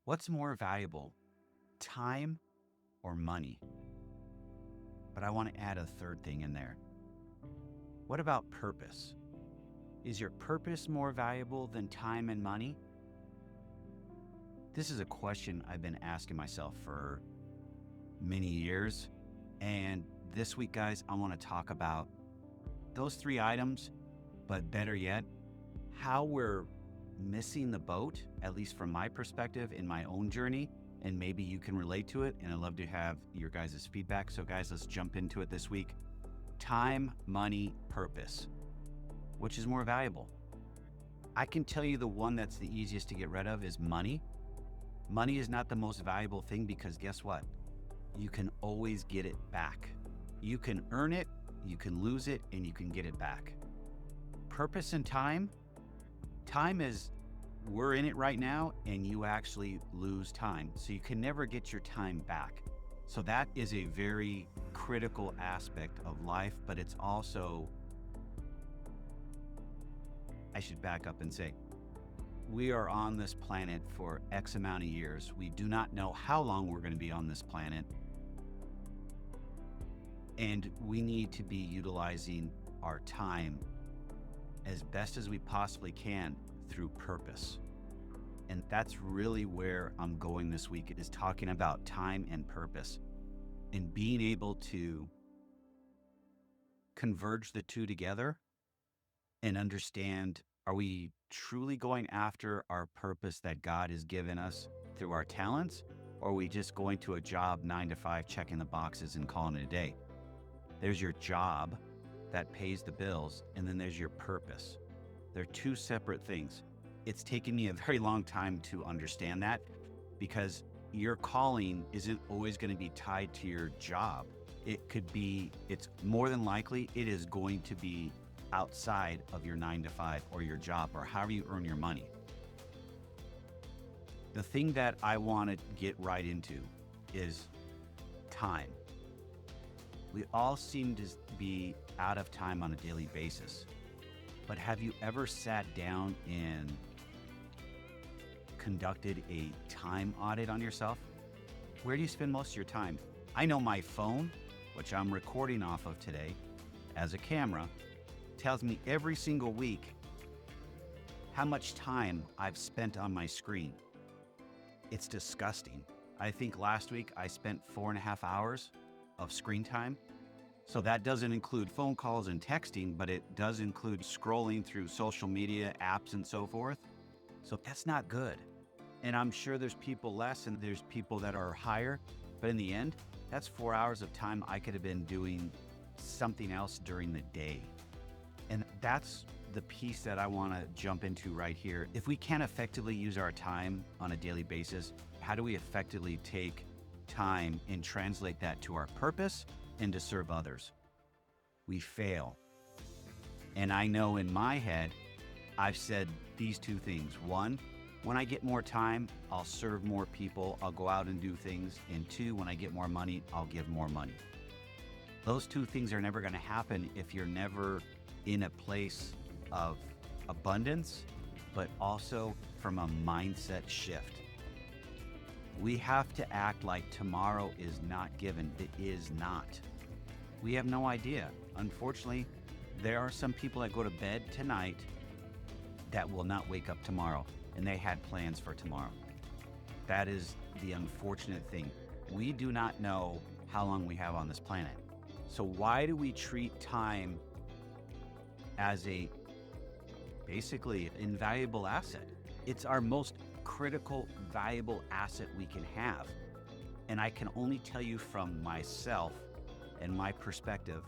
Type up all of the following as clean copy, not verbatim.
What's more valuable, time or money? But I want to add a third thing in there. What about purpose? Is your purpose more valuable than time and money? This is a question I've been asking myself for many years. And this week, guys, I want to talk about those three items, but better yet, how we're missing the boat, at least from my perspective in my own journey. And maybe you can relate to it. And I'd love to have your guys' feedback. So guys, let's jump into it this week. Time, money, purpose. Which is more valuable? I can tell you the one that's the easiest to get rid of is money. Money is not the most valuable thing because guess what? You can always get it back. You can earn it, you can lose it, and you can get it back. Purpose and time? Time is, we're in it right now, and you actually lose time. So you can never get your time back. So that is a very critical aspect of life, but it's also, I should back up and say, we are on this planet for X amount of years. We do not know how long we're going to be on this planet. And we need to be utilizing our time as best as we possibly can through purpose. And that's really where I'm going this week, is talking about time and purpose and being able to converge the two together and understand, are we truly going after our purpose that God has given us through our talents? Or are we just going to a job 9 to 5, checking the boxes and calling it a day? There's your job that pays the bills, and then there's your purpose. They're two separate things. It's taken me a very long time to understand that, because your calling isn't always going to be tied to your job. It could be, it's more than likely, it is going to be outside of your 9 to 5 or your job or however you earn your money. The thing that I want to get right into is time. We all seem to be out of time on a daily basis, but have you ever sat down and conducted a time audit on yourself? Where do you spend most of your time? I know my phone, which I'm recording off of today as a camera, tells me every single week how much time I've spent on my screen. It's disgusting. I think last week I spent 4.5 hours of screen time. So that doesn't include phone calls and texting, but it does include scrolling through social media apps and so forth. So that's not good. And I'm sure there's people less and there's people that are higher, but in the end, that's 4 hours of time I could have been doing something else during the day. And that's the piece that I want to jump into right here. If we can't effectively use our time on a daily basis, how do we effectively take time and translate that to our purpose and to serve others? We fail. And I know in my head, I've said these two things. One, when I get more time, I'll serve more people, I'll go out and do things. And two, when I get more money, I'll give more money. Those two things are never going to happen if you're never in a place of abundance, but also from a mindset shift. We have to act like tomorrow is not given. It is not. We have no idea. Unfortunately, there are some people that go to bed tonight that will not wake up tomorrow, and they had plans for tomorrow. That is the unfortunate thing. We do not know how long we have on this planet. So why do we treat time as a basically invaluable asset? It's our most critical, valuable asset we can have. And I can only tell you from myself and my perspective.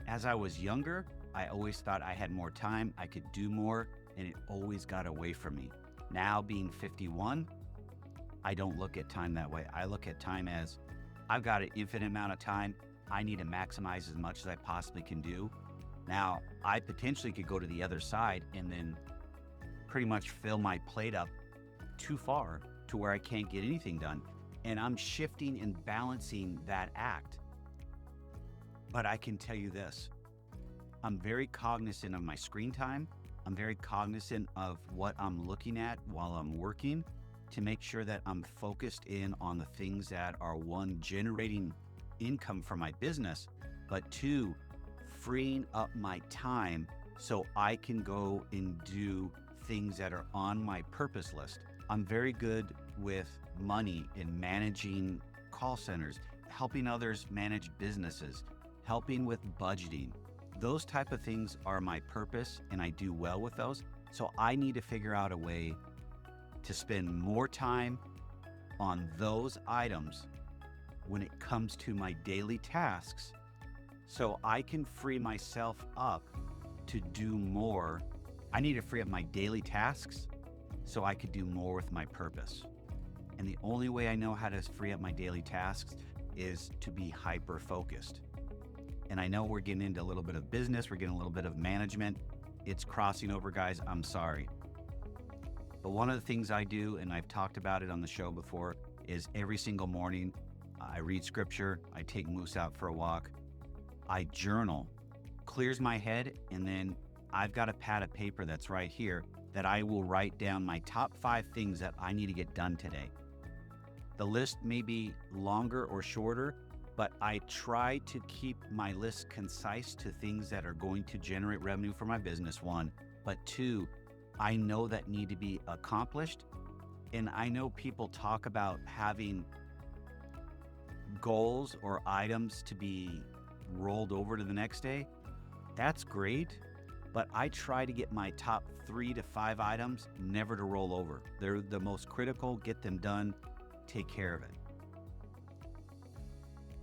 As I was younger, I always thought I had more time, I could do more, and it always got away from me. Now, being 51, I don't look at time that way. I look at time as, I've got an infinite amount of time. I need to maximize as much as I possibly can do. Now, I potentially could go to the other side and then pretty much fill my plate up too far to where I can't get anything done. And I'm shifting and balancing that act. But I can tell you this, I'm very cognizant of my screen time. I'm very cognizant of what I'm looking at while I'm working. to make sure that I'm focused in on the things that are, one, generating income for my business, but two, freeing up my time so I can go and do things that are on my purpose list. I'm very good with money in managing call centers, helping others manage businesses, helping with budgeting. Those type of things are my purpose, and I do well with those. So I need to figure out a way to spend more time on those items when it comes to my daily tasks, so I can free myself up to do more. I need to free up my daily tasks so I could do more with my purpose. And the only way I know how to free up my daily tasks is to be hyper focused. And I know we're getting into a little bit of business, we're getting a little bit of management. It's crossing over, guys. I'm sorry. But one of the things I do, and I've talked about it on the show before, is every single morning I read scripture, I take Moose out for a walk, I journal, clears my head, and then I've got a pad of paper that's right here that I will write down my top 5 things that I need to get done today. The list may be longer or shorter, but I try to keep my list concise to things that are going to generate revenue for my business, one, but two, I know that need to be accomplished. And I know people talk about having goals or items to be rolled over to the next day. That's great, but I try to get my top 3 to 5 items never to roll over. They're the most critical, get them done, take care of it.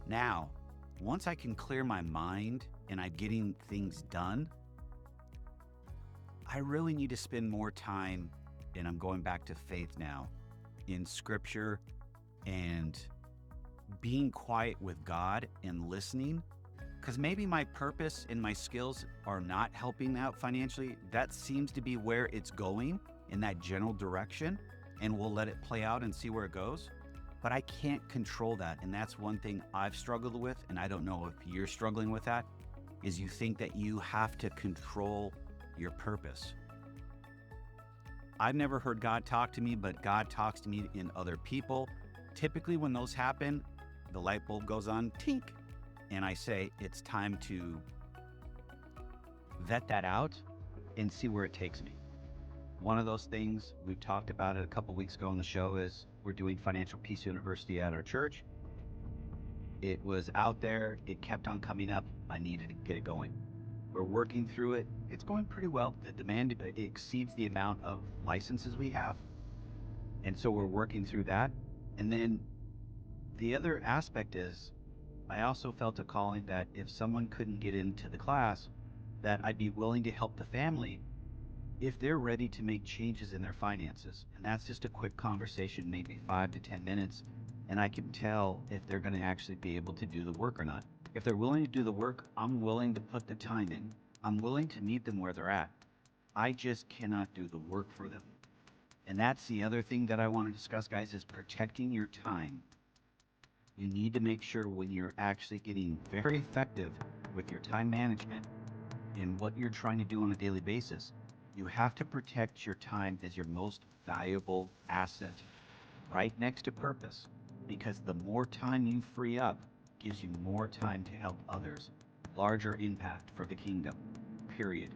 Now, once I can clear my mind and I'm getting things done, I really need to spend more time, and I'm going back to faith now, in scripture and being quiet with God and listening, because maybe my purpose and my skills are not helping out financially. That seems to be where it's going, in that general direction, and we'll let it play out and see where it goes. But I can't control that, and that's one thing I've struggled with, and I don't know if you're struggling with that, is you think that you have to control your purpose. I've never heard God talk to me, but God talks to me in other people. Typically when those happen, the light bulb goes on, tink, and I say, it's time to vet that out and see where it takes me. One of those things, we've talked about it a couple weeks ago on the show, is we're doing Financial Peace University at our church. It was out there, it kept on coming up, I needed to get it going. We're working through it. It's going pretty well. The demand exceeds the amount of licenses we have. And so we're working through that. And then the other aspect is, I also felt a calling that if someone couldn't get into the class, that I'd be willing to help the family if they're ready to make changes in their finances. And that's just a quick conversation, maybe 5 to 10 minutes. And I can tell if they're going to actually be able to do the work or not. If they're willing to do the work, I'm willing to put the time in. I'm willing to meet them where they're at. I just cannot do the work for them. And that's the other thing that I want to discuss, guys, is protecting your time. You need to make sure when you're actually getting very effective with your time management in what you're trying to do on a daily basis, you have to protect your time as your most valuable asset, right next to purpose, because the more time you free up gives you more time to help others. Larger impact for the kingdom, period.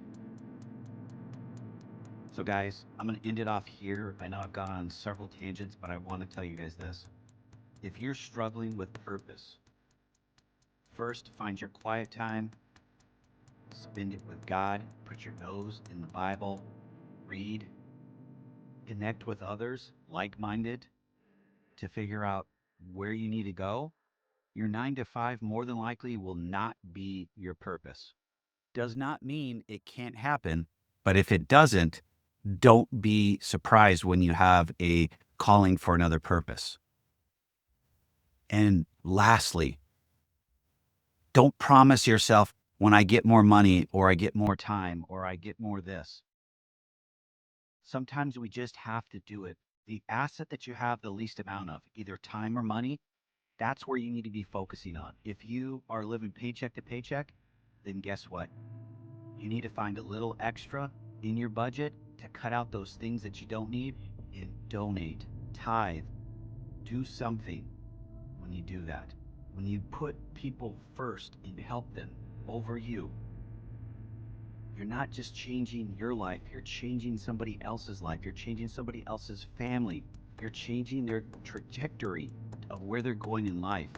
So guys, I'm going to end it off here. I know I've gone on several tangents, but I want to tell you guys this. If you're struggling with purpose, first find your quiet time, spend it with God, put your nose in the Bible, read, connect with others, like-minded, to figure out where you need to go. Your 9 to 5 more than likely will not be your purpose. Does not mean it can't happen, but if it doesn't, don't be surprised when you have a calling for another purpose. And lastly, don't promise yourself, when I get more money, or I get more time, or I get more this. Sometimes we just have to do it. The asset that you have the least amount of, either time or money, that's where you need to be focusing on. If you are living paycheck to paycheck, then guess what? You need to find a little extra in your budget to cut out those things that you don't need and donate tithe, do something when you do that. When you put people first and help them over you, you're not just changing your life, you're changing somebody else's life, you're changing somebody else's family, you're changing their trajectory of where they're going in life.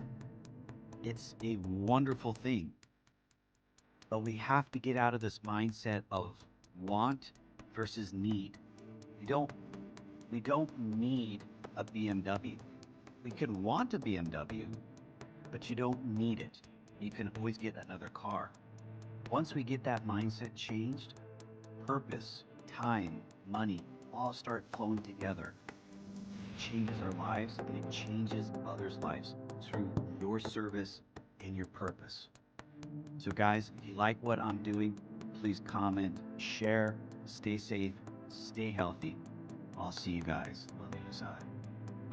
It's a wonderful thing. But we have to get out of this mindset of want versus need. We don't we don't need a BMW. We can want a BMW, but you don't need it. You can always get another car. Once we get that mindset changed, purpose, time, money all start flowing together. It changes our lives and it changes others' lives through your service and your purpose. So, guys, if you like what I'm doing, please comment, share, stay safe, stay healthy. I'll see you guys on the other side.